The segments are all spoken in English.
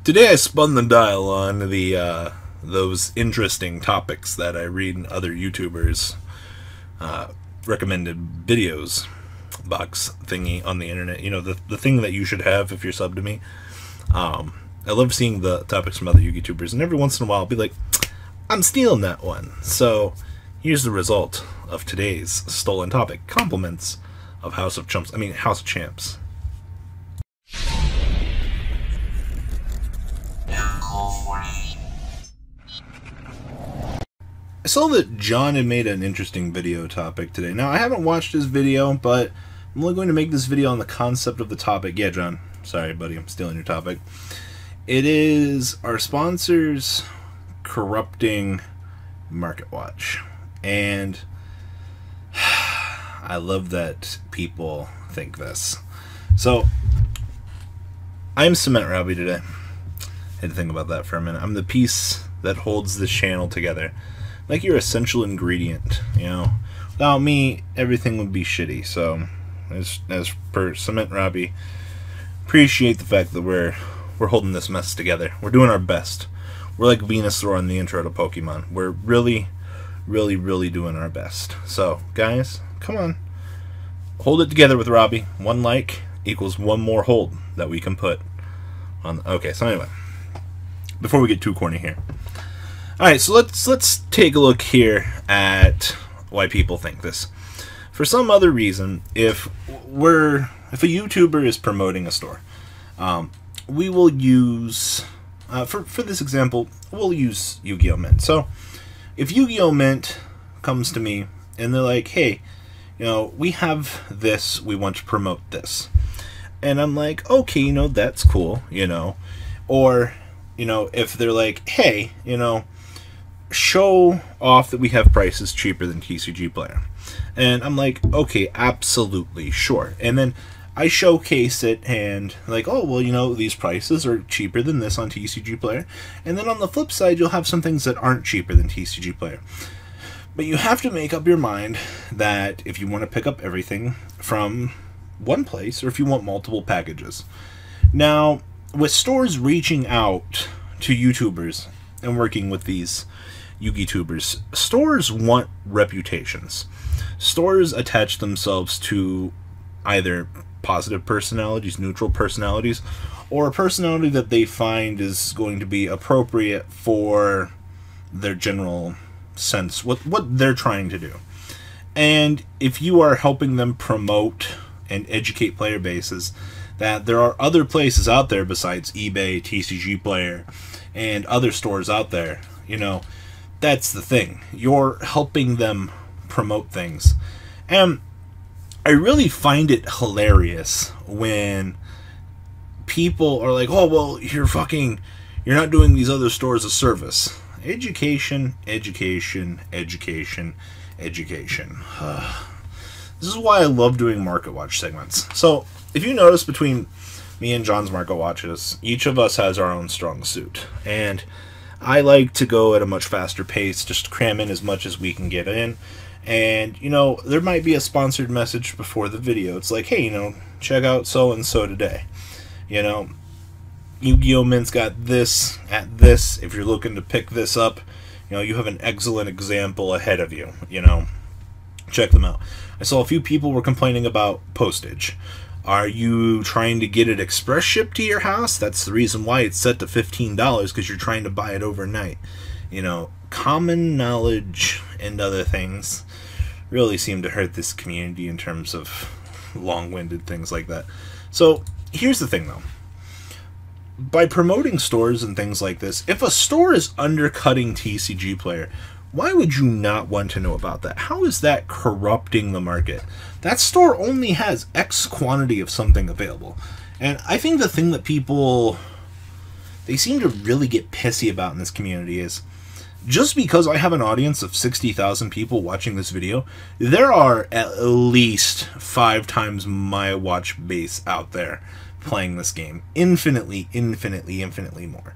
Today I spun the dial on the those interesting topics that I read in other YouTubers' recommended videos box thingy on the internet. You know, the thing that you should have if you're subbed to me. I love seeing the topics from other YouTubers, and every once in a while I'll be like, I'm stealing that one. So here's the result of today's stolen topic: compliments of House of Champs. I saw that John had made an interesting video topic today. Now, I haven't watched his video, but I'm only going to make this video on the concept of the topic. Yeah, John. Sorry, buddy. I'm stealing your topic. It is our sponsors corrupting MarketWatch. And I love that people think this. So, I'm Cement Robbie today. I had to think about that for a minute. I'm the piece that holds this channel together. Like your essential ingredient, you know. Without me, everything would be shitty. So, as per Cement Robbie, appreciate the fact that we're holding this mess together. We're doing our best. We're like Venusaur in the intro to Pokemon. We're really doing our best. So, guys, come on, hold it together with Robbie. 1 like equals 1 more hold that we can put on. Okay, so anyway, before we get too corny here. Alright, so let's take a look here at why people think this. For some other reason, if a YouTuber is promoting a store, we will use, for this example, we'll use Yugioh Mint. So, if Yugioh Mint comes to me and they're like, hey, you know, we have this, we want to promote this. And I'm like, okay, you know, that's cool, you know. Or, you know, if they're like, hey, you know, show off that we have prices cheaper than TCG Player. And I'm like, okay, absolutely, sure. And then I showcase it and like, oh, well, you know, these prices are cheaper than this on TCG Player. And then on the flip side, you'll have some things that aren't cheaper than TCG Player. But you have to make up your mind that if you want to pick up everything from one place or if you want multiple packages. Now, with stores reaching out to YouTubers and working with these YouTubers, stores want reputations. Stores attach themselves to either positive personalities, neutral personalities, or a personality that they find is going to be appropriate for their general sense, what they're trying to do. And if you are helping them promote and educate player bases that there are other places out there besides eBay, TCG Player, and other stores out there, you know, that's the thing. You're helping them promote things. And I really find it hilarious when people are like, oh, well, you're not doing these other stores a service. Education, education, education, education. This is why I love doing MarketWatch segments. So, if you notice between me and John's MarketWatches, each of us has our own strong suit. And I like to go at a much faster pace, just cram in as much as we can get in. And, you know, there might be a sponsored message before the video. It's like, hey, you know, check out so-and-so today. You know, Yugioh Mint's got this at this. If you're looking to pick this up, you know, you have an excellent example ahead of you. You know, check them out. I saw a few people were complaining about postage. Are you trying to get it express shipped to your house? That's the reason why it's set to $15, because you're trying to buy it overnight. You know, common knowledge and other things really seem to hurt this community in terms of long-winded things like that. So, here's the thing, though. By promoting stores and things like this, if a store is undercutting TCG Player, why would you not want to know about that? How is that corrupting the market? That store only has X quantity of something available. And I think the thing that people, they seem to really get pissy about in this community is, just because I have an audience of 60,000 people watching this video, there are at least 5 times my watch base out there playing this game. Infinitely more.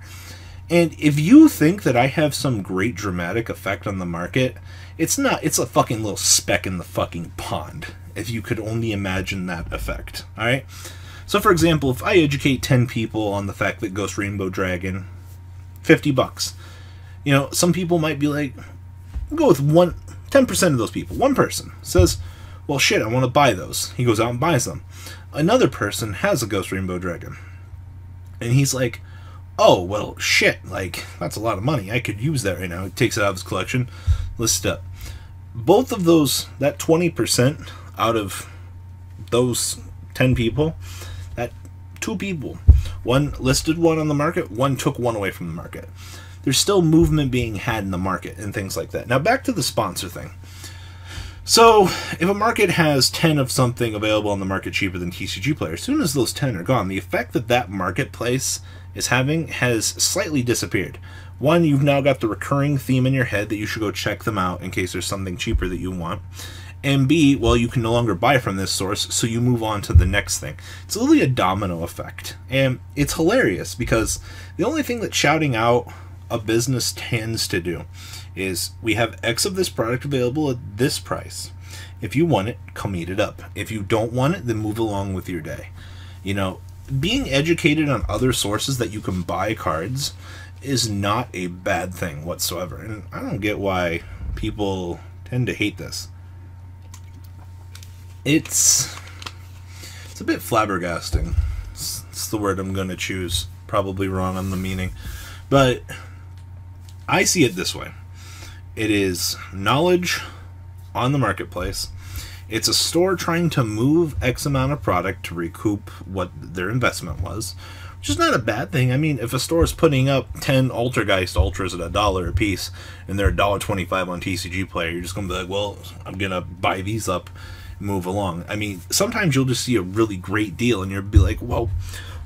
And if you think that I have some great dramatic effect on the market, it's not. It's a fucking little speck in the fucking pond, if you could only imagine that effect. Alright? So, for example, if I educate 10 people on the fact that Ghost Rainbow Dragon, $50. You know, some people might be like, we'll go with 10% of those people. One person says, well, shit, I want to buy those. He goes out and buys them. Another person has a Ghost Rainbow Dragon. And he's like, oh, well, shit, like, that's a lot of money. I could use that right now. He takes it out of his collection, lists it up. Both of those, that 20% out of those 10 people, that 2 people, one listed one on the market, one took one away from the market. There's still movement being had in the market and things like that. Now, back to the sponsor thing. So, if a market has 10 of something available on the market cheaper than TCG Player, as soon as those 10 are gone, the effect that that marketplace is having has slightly disappeared. One, you've now got the recurring theme in your head that you should go check them out in case there's something cheaper that you want. And B, well, you can no longer buy from this source, so you move on to the next thing. It's literally a domino effect. And it's hilarious because the only thing that shouting out a business tends to do is we have X of this product available at this price. If you want it, come eat it up. If you don't want it, then move along with your day. You know, being educated on other sources that you can buy cards is not a bad thing whatsoever. And I don't get why people tend to hate this. It's a bit flabbergasting. It's the word I'm going to choose. Probably wrong on the meaning. But I see it this way. It is knowledge on the marketplace. It's a store trying to move X amount of product to recoup what their investment was, which is not a bad thing. I mean, if a store is putting up 10 Altergeist Ultras at $1 a piece, and they're $1.25 on TCG Player, you're just going to be like, well, I'm going to buy these up and move along. I mean, sometimes you'll just see a really great deal, and you'll be like, well,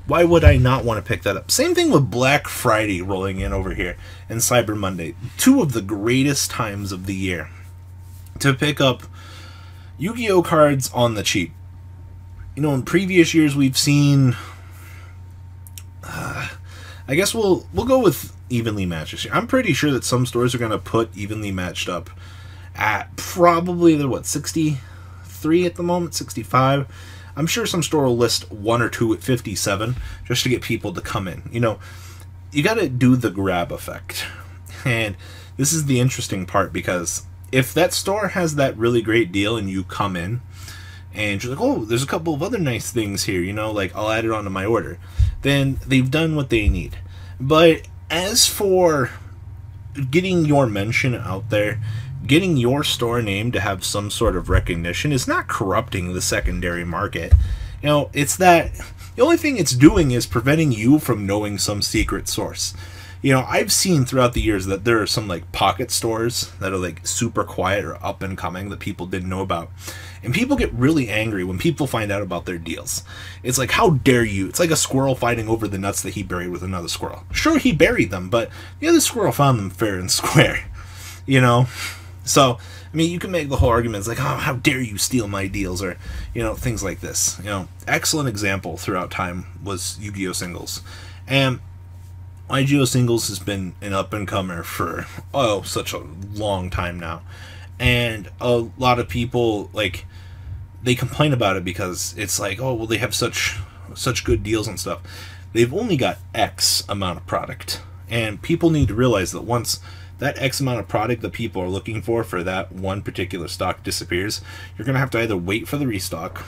why would I not want to pick that up? Same thing with Black Friday rolling in over here and Cyber Monday. 2 of the greatest times of the year to pick up Yu-Gi-Oh cards on the cheap. You know, in previous years we've seen... I guess we'll go with evenly matched this year. I'm pretty sure that some stores are going to put evenly matched up at probably, they're what, 63 at the moment? 65? I'm sure some store will list 1 or 2 at 57 just to get people to come in. You know, you got to do the grab effect. And this is the interesting part, because if that store has that really great deal and you come in and you're like, oh, there's a couple of other nice things here, you know, like I'll add it onto my order, then they've done what they need. But as for getting your mention out there, getting your store name to have some sort of recognition is not corrupting the secondary market. You know, it's that the only thing it's doing is preventing you from knowing some secret source. You know, I've seen throughout the years that there are some like pocket stores that are like super quiet or up and coming that people didn't know about. And people get really angry when people find out about their deals. It's like, how dare you? It's like a squirrel fighting over the nuts that he buried with another squirrel. Sure, he buried them, but the other squirrel found them fair and square. You know? So, I mean, you can make the whole argument, it's like, oh, how dare you steal my deals, or, you know, things like this. You know, excellent example throughout time was Yu-Gi-Oh! Singles. And Yu-Gi-Oh! Singles has been an up-and-comer for, oh, such a long time now. And a lot of people, like, they complain about it because it's like, oh, well, they have such good deals and stuff. They've only got X amount of product. And people need to realize that once that X amount of product that people are looking for that one particular stock disappears, you're going to have to either wait for the restock,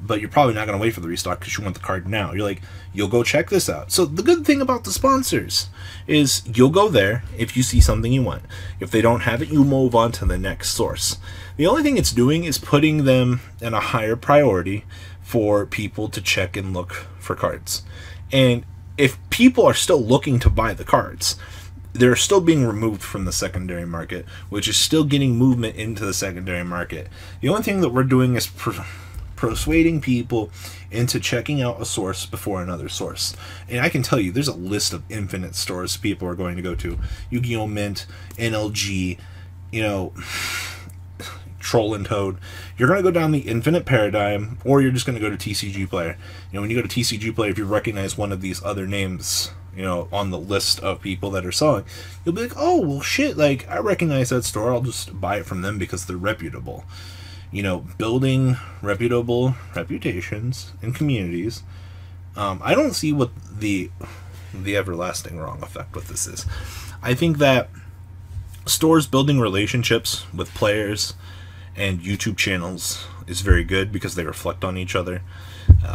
but you're probably not going to wait for the restock because you want the card now. You're like, you'll go check this out. So the good thing about the sponsors is you'll go there if you see something you want. If they don't have it, you move on to the next source. The only thing it's doing is putting them in a higher priority for people to check and look for cards. And if people are still looking to buy the cards, they're still being removed from the secondary market, which is still getting movement into the secondary market. The only thing that we're doing is persuading people into checking out a source before another source. And I can tell you, there's a list of infinite stores people are going to go to. Yu-Gi-Oh! Mint, NLG, you know, Troll and Toad. You're going to go down the infinite paradigm, or you're just going to go to TCG Player. You know, when you go to TCG Player, if you recognize one of these other names, you know, on the list of people that are selling, you'll be like, oh, well, shit, like, I recognize that store, I'll just buy it from them because they're reputable. you know, building reputable reputations and communities. I don't see what the everlasting wrong effect with this is. I think that stores building relationships with players and YouTube channels is very good because they reflect on each other.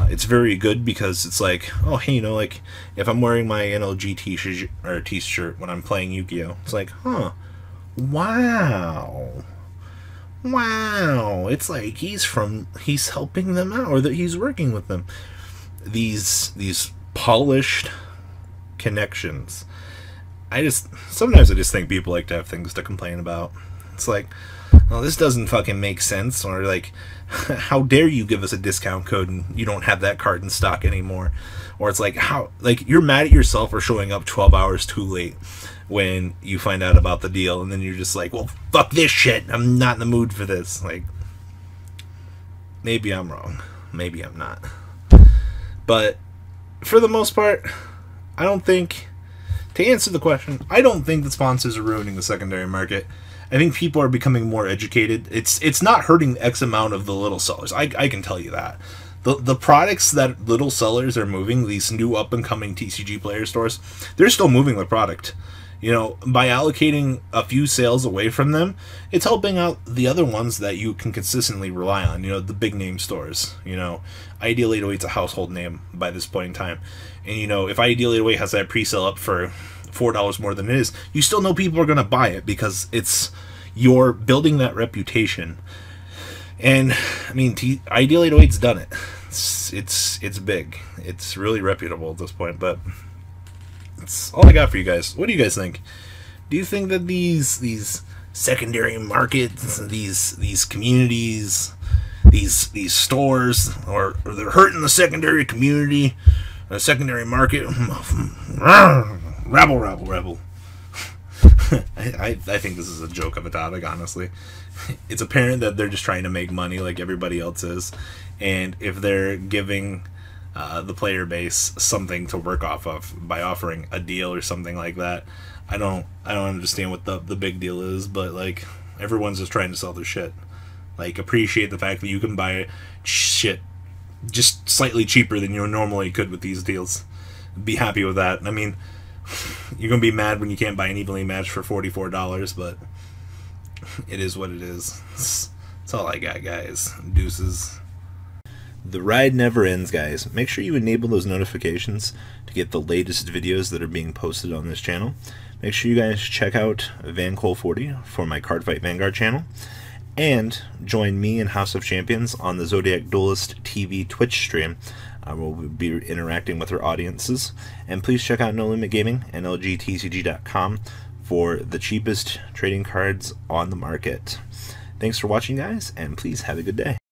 It's very good because it's like, oh, hey, you know, like, if I'm wearing my NLG t-shirt when I'm playing Yugioh, it's like, huh, wow, it's like he's helping them out, or that he's working with them. These polished connections. Sometimes I just think people like to have things to complain about. It's like, well, this doesn't fucking make sense, or like, how dare you give us a discount code and you don't have that card in stock anymore? Or it's like, how, like, you're mad at yourself for showing up 12 hours too late when you find out about the deal, and then you're just like, well, fuck this shit, I'm not in the mood for this. Like, maybe I'm wrong, maybe I'm not, but for the most part, I don't think, to answer the question, I don't think the sponsors are ruining the secondary market. I think people are becoming more educated. It's not hurting X amount of the little sellers. I can tell you that. The products that little sellers are moving, these new up-and-coming TCG player stores, they're still moving the product. You know, by allocating a few sales away from them, it's helping out the other ones that you can consistently rely on. You know, the big-name stores. You know, Ideal 808's a household name by this point in time. And, you know, if Ideal 808 has that pre-sale up for $4 more than it is, you still know people are going to buy it because you're building that reputation. And I mean, Ideal 808's done it. It's big. It's really reputable at this point. But that's all I got for you guys. What do you guys think? Do you think that these secondary markets, these communities, these stores, or they're hurting the secondary community, the secondary market? Rabble. I think this is a joke of a topic, honestly. It's apparent that they're just trying to make money like everybody else is, and if they're giving the player base something to work off of by offering a deal or something like that, I don't understand what the big deal is, but like, everyone's just trying to sell their shit. Like, appreciate the fact that you can buy shit just slightly cheaper than you normally could with these deals. Be happy with that. I mean, you're gonna be mad when you can't buy an evenly matched for $44, but it is what it is. That's all I got, guys. Deuces. The ride never ends, guys. Make sure you enable those notifications to get the latest videos that are being posted on this channel. Make sure you guys check out VanCole40 for my Cardfight Vanguard channel, and join me and House of Champions on the Zodiac Duelist TV Twitch stream. We'll be interacting with our audiences. And please check out No Limit Gaming and LGTCG.com for the cheapest trading cards on the market. Thanks for watching, guys, and please have a good day.